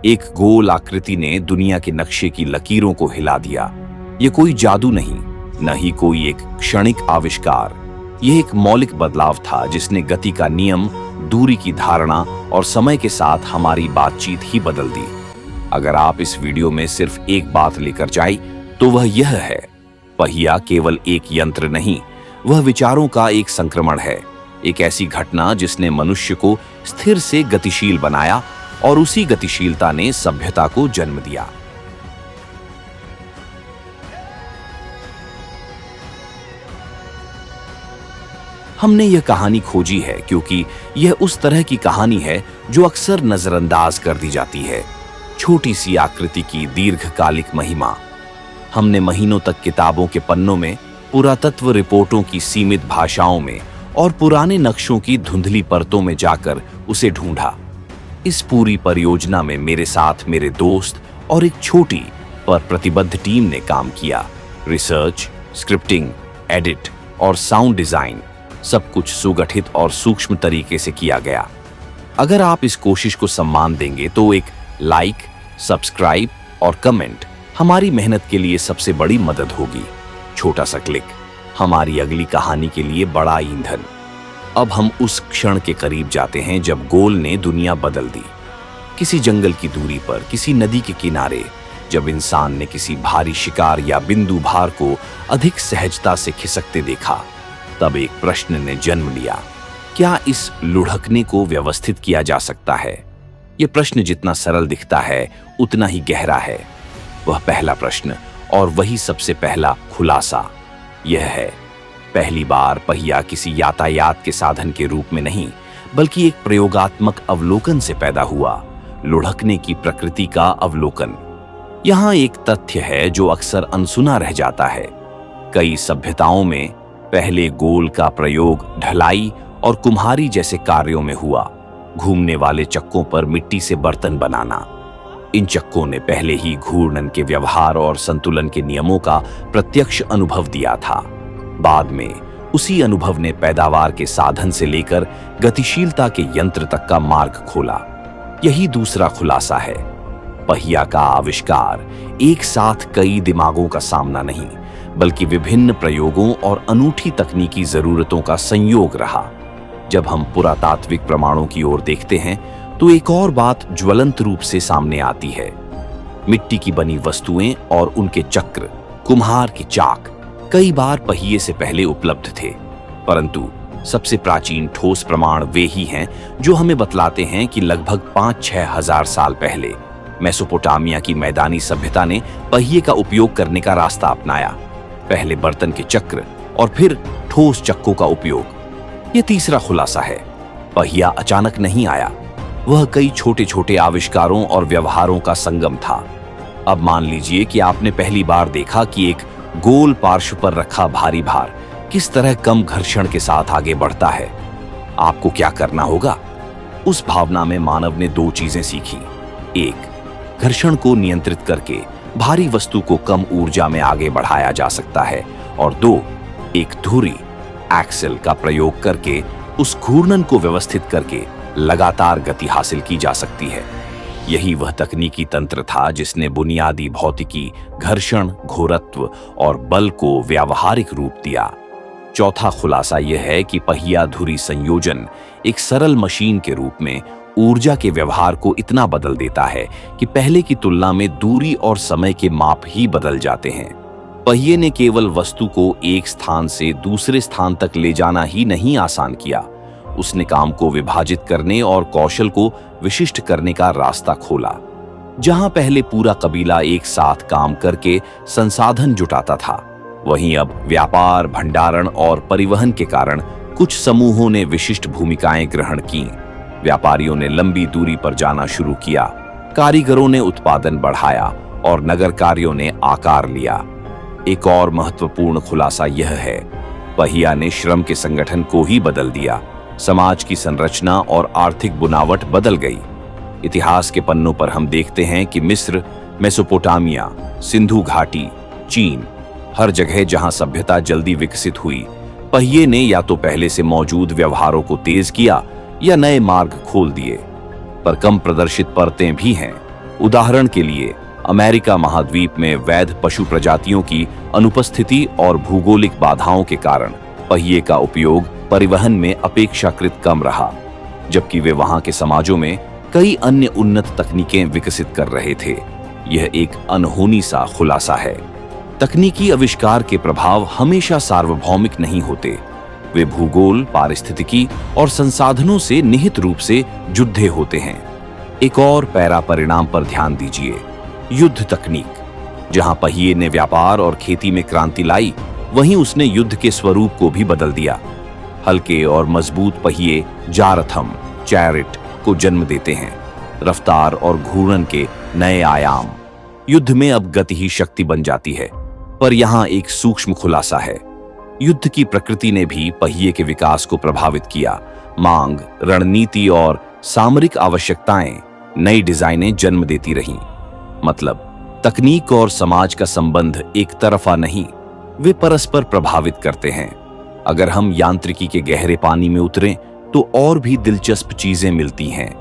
एक गोल आकृति ने दुनिया के नक्शे की लकीरों को हिला दिया। ये कोई जादू नहीं, न ही कोई एक क्षणिक आविष्कार। यह एक मौलिक बदलाव था जिसने गति का नियम, दूरी की धारणा और समय के साथ हमारी बातचीत ही बदल दी। अगर आप इस वीडियो में सिर्फ एक बात लेकर जाए तो वह यह है, पहिया केवल एक यंत्र नहीं, वह विचारों का एक संक्रमण है। एक ऐसी घटना जिसने मनुष्य को स्थिर से गतिशील बनाया और उसी गतिशीलता ने सभ्यता को जन्म दिया। हमने यह कहानी खोजी है क्योंकि यह उस तरह की कहानी है जो अक्सर नजरअंदाज कर दी जाती है। छोटी सी आकृति की दीर्घकालिक महिमा। हमने महीनों तक किताबों के पन्नों में, पुरातत्व रिपोर्टों की सीमित भाषाओं में और पुराने नक्शों की धुंधली परतों में जाकर उसे ढूंढा। इस पूरी परियोजना में मेरे साथ मेरे दोस्त और एक छोटी पर प्रतिबद्ध टीम ने काम किया। रिसर्च, स्क्रिप्टिंग, एडिट और साउंड डिजाइन, सब कुछ सुगठित और सूक्ष्म तरीके से किया गया। अगर आप इस कोशिश को सम्मान देंगे तो एक लाइक, सब्सक्राइब और कमेंट हमारी मेहनत के लिए सबसे बड़ी मदद होगी। छोटा सा क्लिक हमारी अगली कहानी के लिए बड़ा ईंधन। अब हम उस क्षण के करीब जाते हैं जब गोल ने दुनिया बदल दी। किसी जंगल की दूरी पर, किसी नदी के किनारे, जब इंसान ने किसी भारी शिकार या बिंदु भार को अधिक सहजता से खिसकते देखा, तब एक प्रश्न ने जन्म लिया। क्या इस लुढ़कने को व्यवस्थित किया जा सकता है? यह प्रश्न जितना सरल दिखता है उतना ही गहरा है। वह पहला प्रश्न और वही सबसे पहला खुलासा यह है, पहली बार पहिया किसी यातायात के साधन के रूप में नहीं, बल्कि एक प्रयोगात्मक अवलोकन से पैदा हुआ। लुढ़कने की प्रकृति का अवलोकन। यहां एक तथ्य है जो अक्सर अनसुना रह जाता है। कई सभ्यताओं में पहले गोल का प्रयोग ढलाई और कुम्हारी जैसे कार्यों में हुआ। घूमने वाले चक्कों पर मिट्टी से बर्तन बनाना। इन चक्कों ने पहले ही घूर्णन के व्यवहार और संतुलन के नियमों का प्रत्यक्ष अनुभव दिया था। बाद में उसी अनुभव ने पैदावार के साधन से लेकर गतिशीलता के यंत्र तक का मार्ग खोला। यही दूसरा खुलासा है। पहिया का आविष्कार एक साथ कई दिमागों का सामना नहीं, बल्कि विभिन्न प्रयोगों और अनूठी तकनीकी जरूरतों का संयोग रहा। जब हम पुरातात्विक प्रमाणों की ओर देखते हैं तो एक और बात ज्वलंत रूप से सामने आती है। मिट्टी की बनी वस्तुएं और उनके चक्र, कुम्हार की चाक कई बार पहिए से पहले उपलब्ध थे, परंतु सबसे प्राचीन ठोस प्रमाण वे ही हैं जो हमें बतलाते हैं कि लगभग 5-6 हजार साल पहले मेसोपोटामिया की मैदानी सभ्यता ने पहिए का उपयोग करने का रास्ता अपनाया। पहले बर्तन के चक्र और फिर ठोस चक्कों का उपयोग। यह तीसरा खुलासा है। पहिया अचानक नहीं आया, वह कई छोटे छोटे आविष्कारों और व्यवहारों का संगम था। अब मान लीजिए कि आपने पहली बार देखा कि एक गोल पार्श्व पर रखा भारी भार किस तरह कम घर्षण के साथ आगे बढ़ता है। आपको क्या करना होगा? उस भावना में मानव ने 2 चीजें सीखी। एक, घर्षण को नियंत्रित करके भारी वस्तु को कम ऊर्जा में आगे बढ़ाया जा सकता है, और 2, एक धुरी एक्सेल का प्रयोग करके उस घूर्णन को व्यवस्थित करके लगातार गति हासिल की जा सकती है। यही वह तकनीकी तंत्र था जिसने बुनियादी भौतिकी, घर्षण, घोरत्व और बल को व्यावहारिक रूप दिया। चौथा खुलासा यह है कि पहिया धुरी संयोजन एक सरल मशीन के रूप में ऊर्जा के व्यवहार को इतना बदल देता है कि पहले की तुलना में दूरी और समय के माप ही बदल जाते हैं। पहिए ने केवल वस्तु को एक स्थान से दूसरे स्थान तक ले जाना ही नहीं आसान किया, उसने काम को विभाजित करने और कौशल को विशिष्ट करने का रास्ता खोला। जहां पहले पूरा कबीला एक साथ काम करके संसाधन जुटाता था, वहीं अब व्यापार, भंडारण और परिवहन के कारण कुछ समूहों ने विशिष्ट भूमिकाएं ग्रहण की। व्यापारियों ने लंबी दूरी पर जाना शुरू किया, कारीगरों ने उत्पादन बढ़ाया और नगर कार्यों ने आकार लिया। एक और महत्वपूर्ण खुलासा यह है, पहिया ने श्रम के संगठन को ही बदल दिया। समाज की संरचना और आर्थिक बुनावट बदल गई। इतिहास के पन्नों पर हम देखते हैं कि मिस्र, मेसोपोटामिया, सिंधु घाटी, चीन, हर जगह जहां सभ्यता जल्दी विकसित हुई, पहिए ने या तो पहले से मौजूद व्यवहारों को तेज किया या नए मार्ग खोल दिए। पर कम प्रदर्शित परतें भी हैं। उदाहरण के लिए अमेरिका महाद्वीप में वैध पशु प्रजातियों की अनुपस्थिति और भूगोलिक बाधाओं के कारण पहिए का उपयोग परिवहन में अपेक्षाकृत कम रहा, जबकि वे वहां के समाजों में कई अन्य उन्नत तकनीकें विकसित कर रहे थे। यह एक अनहोनी सा खुलासा है। तकनीकी आविष्कार के प्रभाव हमेशा सार्वभौमिक नहीं होते। वे भूगोल, पारिस्थितिकी और संसाधनों से निहित रूप से जुड़े होते हैं। एक और पैरा परिणाम पर ध्यान दीजिए, युद्ध तकनीक। जहां पहिए ने व्यापार और खेती में क्रांति लाई, वहीं उसने युद्ध के स्वरूप को भी बदल दिया। हल्के और मजबूत पहिए जारथम, चैरिट को जन्म देते हैं। रफ्तार और घूर्णन के नए आयाम। युद्ध में अब गति ही शक्ति बन जाती है। पर यहां एक सूक्ष्म खुलासा है। युद्ध की प्रकृति ने भी पहिए के विकास को प्रभावित किया। मांग, रणनीति और सामरिक आवश्यकताएं नई डिजाइनें जन्म देती रहीं। मतलब तकनीक और समाज का संबंध एक तरफा नहीं, वे परस्पर प्रभावित करते हैं। अगर हम यांत्रिकी के गहरे पानी में उतरें तो और भी दिलचस्प चीजें मिलती हैं।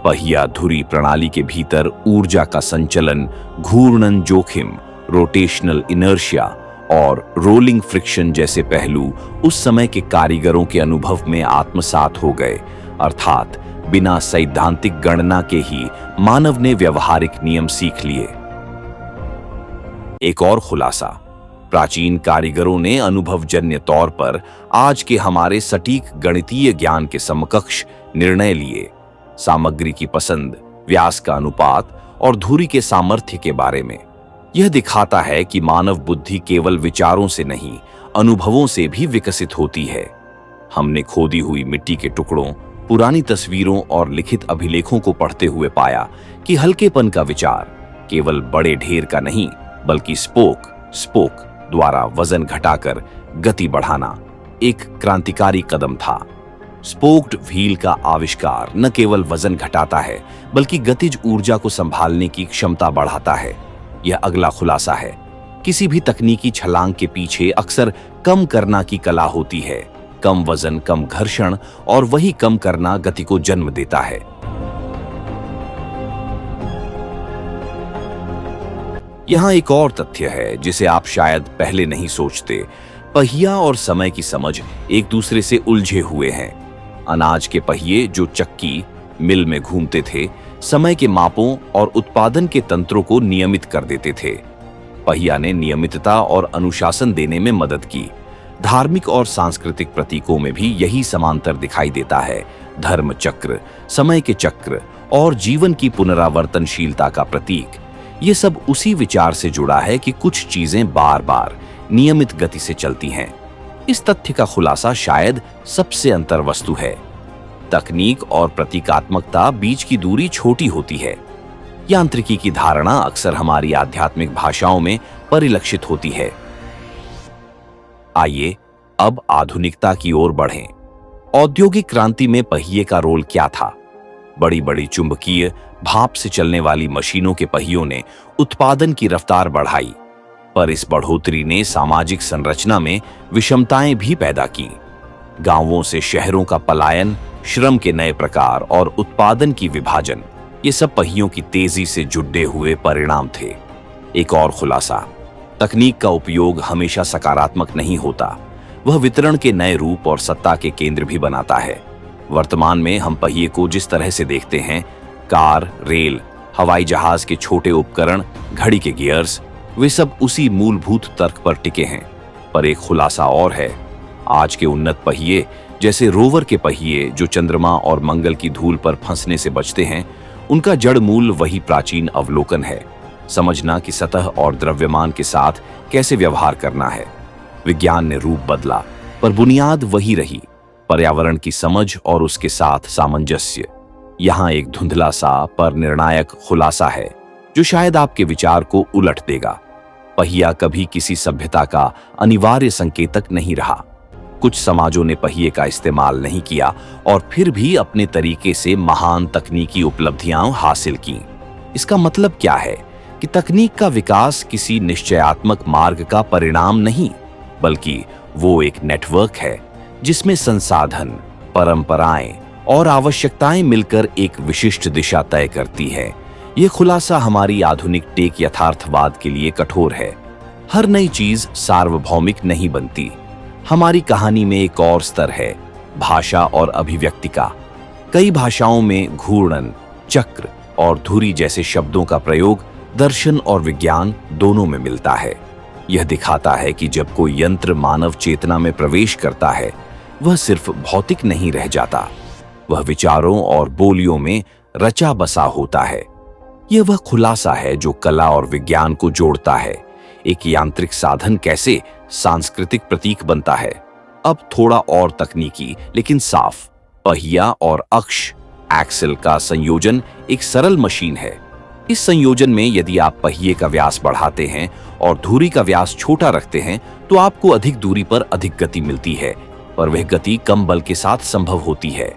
पहिया धुरी प्रणाली के भीतर ऊर्जा का संचलन, घूर्णन जोखिम, रोटेशनल इनर्शिया और रोलिंग फ्रिक्शन जैसे पहलू उस समय के कारीगरों के अनुभव में आत्मसात हो गए। अर्थात बिना सैद्धांतिक गणना के ही मानव ने व्यवहारिक नियम सीख लिए। एक और खुलासा, प्राचीन कारीगरों ने अनुभवजन्य तौर पर आज के हमारे सटीक गणितीय ज्ञान के समकक्ष निर्णय लिए। सामग्री की पसंद, व्यास का अनुपात और धुरी के सामर्थ्य के बारे में। यह दिखाता है कि मानव बुद्धि केवल विचारों से नहीं, अनुभवों से भी विकसित होती है। हमने खोदी हुई मिट्टी के टुकड़ों, पुरानी तस्वीरों और लिखित अभिलेखों को पढ़ते हुए पाया कि हल्केपन का विचार केवल बड़े ढेर का नहीं, बल्कि स्पोक द्वारा वजन घटाकर गति बढ़ाना एक क्रांतिकारी कदम था। स्पोक्ड व्हील का आविष्कार न केवल वजन घटाता है, बल्कि गतिज ऊर्जा को संभालने की क्षमता बढ़ाता है। यह अगला खुलासा है। किसी भी तकनीकी छलांग के पीछे अक्सर कम करना की कला होती है। कम वजन, कम घर्षण और वही कम करना गति को जन्म देता है। यहां एक और तथ्य है जिसे आप शायद पहले नहीं सोचते। पहिया और समय की समझ एक दूसरे से उलझे हुए हैं। अनाज के पहिए जो चक्की मिल में घूमते थे, समय के मापों और उत्पादन के तंत्रों को नियमित कर देते थे। पहिया ने नियमितता और अनुशासन देने में मदद की। धार्मिक और सांस्कृतिक प्रतीकों में भी यही समांतर दिखाई देता है। धर्म चक्र, समय के चक्र और जीवन की पुनरावर्तनशीलता का प्रतीक, ये सब उसी विचार से जुड़ा है कि कुछ चीजें बार बार नियमित गति से चलती हैं। इस तथ्य का खुलासा शायद सबसे अंतर्वस्तु है। तकनीक और प्रतीकात्मकता बीच की दूरी छोटी होती है। यांत्रिकी की धारणा अक्सर हमारी आध्यात्मिक भाषाओं में परिलक्षित होती है। आइए अब आधुनिकता की ओर बढ़ें। औद्योगिक क्रांति में पहिए का रोल क्या था? बड़ी बड़ी चुंबकीय भाप से चलने वाली मशीनों के पहियों ने उत्पादन की रफ्तार बढ़ाई, पर इस बढ़ोतरी ने सामाजिक संरचना में विषमताएं भी पैदा की। गांवों से शहरों का पलायन, श्रम के नए प्रकार और उत्पादन की विभाजन, ये सब पहियों की तेजी से जुड़े हुए परिणाम थे। एक और खुलासा, तकनीक का उपयोग हमेशा सकारात्मक नहीं होता। वह वितरण के नए रूप और सत्ता के केंद्र भी बनाता है। वर्तमान में हम पहिए को जिस तरह से देखते हैं, कार, रेल, हवाई जहाज के छोटे उपकरण, घड़ी के गियर्स, वे सब उसी मूलभूत तर्क पर टिके हैं। पर एक खुलासा और है। आज के उन्नत पहिए, जैसे रोवर के पहिए जो चंद्रमा और मंगल की धूल पर फंसने से बचते हैं, उनका जड़ मूल वही प्राचीन अवलोकन है। समझना कि सतह और द्रव्यमान के साथ कैसे व्यवहार करना है। विज्ञान ने रूप बदला, पर बुनियाद वही रही। पर्यावरण की समझ और उसके साथ सामंजस्य। यहां एक धुंधला सा पर निर्णायक खुलासा है जो शायद आपके विचार को उलट देगा। पहिया कभी किसी सभ्यता का अनिवार्य संकेतक नहीं रहा। कुछ समाजों ने पहिए का इस्तेमाल नहीं किया और फिर भी अपने तरीके से महान तकनीकी उपलब्धियां हासिल की। इसका मतलब क्या है कि तकनीक का विकास किसी निश्चयात्मक मार्ग का परिणाम नहीं, बल्कि वो एक नेटवर्क है जिसमें संसाधन, परंपराएं और आवश्यकताएं मिलकर एक विशिष्ट दिशा तय करती है। ये खुलासा हमारी आधुनिक टेक यथार्थवाद के लिए कठोर है। हर नई चीज सार्वभौमिक नहीं बनती। हमारी कहानी में एक और स्तर है, भाषा और अभिव्यक्ति का। कई भाषाओं में घूर्णन, चक्र और धुरी जैसे शब्दों का प्रयोग दर्शन और विज्ञान दोनों में मिलता है। यह दिखाता है कि जब कोई यंत्र मानव चेतना में प्रवेश करता है, वह सिर्फ भौतिक नहीं रह जाता, वह विचारों और बोलियों में रचा बसा होता है। यह वह खुलासा है जो कला और विज्ञान को जोड़ता है। एक यांत्रिक साधन कैसे सांस्कृतिक प्रतीक बनता है। अब थोड़ा और तकनीकी लेकिन साफ, पहिया और अक्ष एक्सल का संयोजन एक सरल मशीन है। इस संयोजन में यदि आप पहिए का व्यास बढ़ाते हैं और धुरी का व्यास छोटा रखते हैं तो आपको अधिक दूरी पर अधिक गति मिलती है, पर वह गति कम बल के साथ संभव होती है।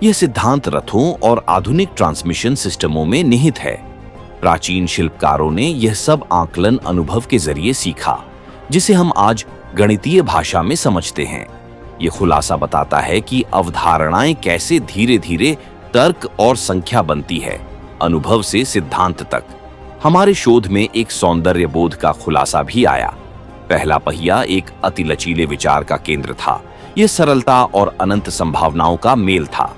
यह सिद्धांत रथों और आधुनिक ट्रांसमिशन सिस्टमों में निहित है। प्राचीन शिल्पकारों ने यह सब आकलन अनुभव के जरिए सीखा, जिसे हम आज गणितीय भाषा में समझते हैं। यह खुलासा बताता है कि अवधारणाएं कैसे धीरे धीरे तर्क और संख्या बनती है, अनुभव से सिद्धांत तक। हमारे शोध में एक सौंदर्य बोध का खुलासा भी आया। पहला पहिया एक अति लचीले विचार का केंद्र था। यह सरलता और अनंत संभावनाओं का मेल था।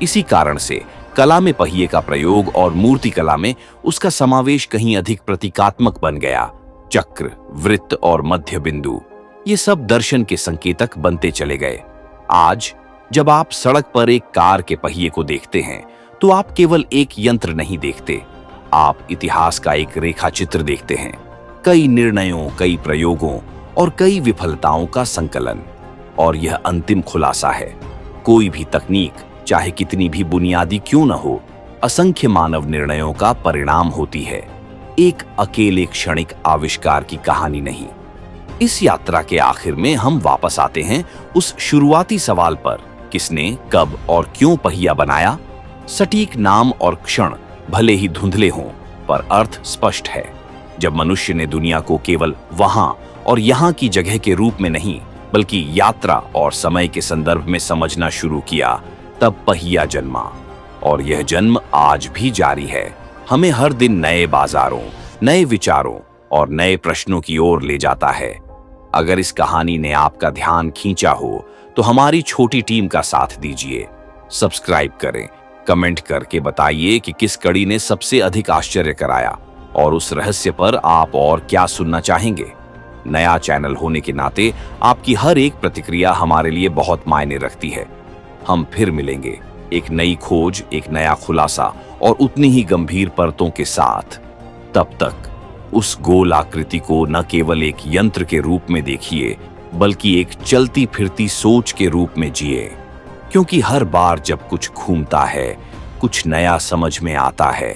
इसी कारण से कला में पहिए का प्रयोग और मूर्तिकला में उसका समावेश कहीं अधिक प्रतीकात्मक बन गया। चक्र, वृत्त और मध्य बिंदु, ये सब दर्शन के संकेतक बनते चले गए। आज जब आप सड़क पर एक कार के पहिए को देखते हैं तो आप केवल एक यंत्र नहीं देखते, आप इतिहास का एक रेखा चित्र देखते हैं। कई निर्णयों, कई प्रयोगों और कई विफलताओं का संकलन। और यह अंतिम खुलासा है, कोई भी तकनीक चाहे कितनी भी बुनियादी क्यों न हो, असंख्य मानव निर्णयों का परिणाम होती है, एक अकेले क्षणिक आविष्कार की कहानी नहीं। इस यात्रा के आखिर में हम वापस आते हैं उस शुरुआती सवाल पर, किसने, कब और क्यों पहिया बनाया। सटीक नाम और क्षण भले ही धुंधले हों, पर अर्थ स्पष्ट है। जब मनुष्य ने दुनिया को केवल वहां और यहां की जगह के रूप में नहीं, बल्कि यात्रा और समय के संदर्भ में समझना शुरू किया, तब पहिया जन्मा। और यह जन्म आज भी जारी है, हमें हर दिन नए बाजारों, नए विचारों और नए प्रश्नों की ओर ले जाता है। अगर इस कहानी ने आपका ध्यान खींचा हो तो हमारी छोटी टीम का साथ दीजिए, सब्सक्राइब करें, कमेंट करके बताइए कि किस कड़ी ने सबसे अधिक आश्चर्य कराया और उस रहस्य पर आप और क्या सुनना चाहेंगे। नया चैनल होने के नाते आपकी हर एक प्रतिक्रिया हमारे लिए बहुत मायने रखती है। हम फिर मिलेंगे, एक नई खोज, एक नया खुलासा और उतनी ही गंभीर परतों के साथ। तब तक उस गोल आकृति को न केवल एक यंत्र के रूप में देखिए, बल्कि एक चलती फिरती सोच के रूप में जिए, क्योंकि हर बार जब कुछ घूमता है, कुछ नया समझ में आता है।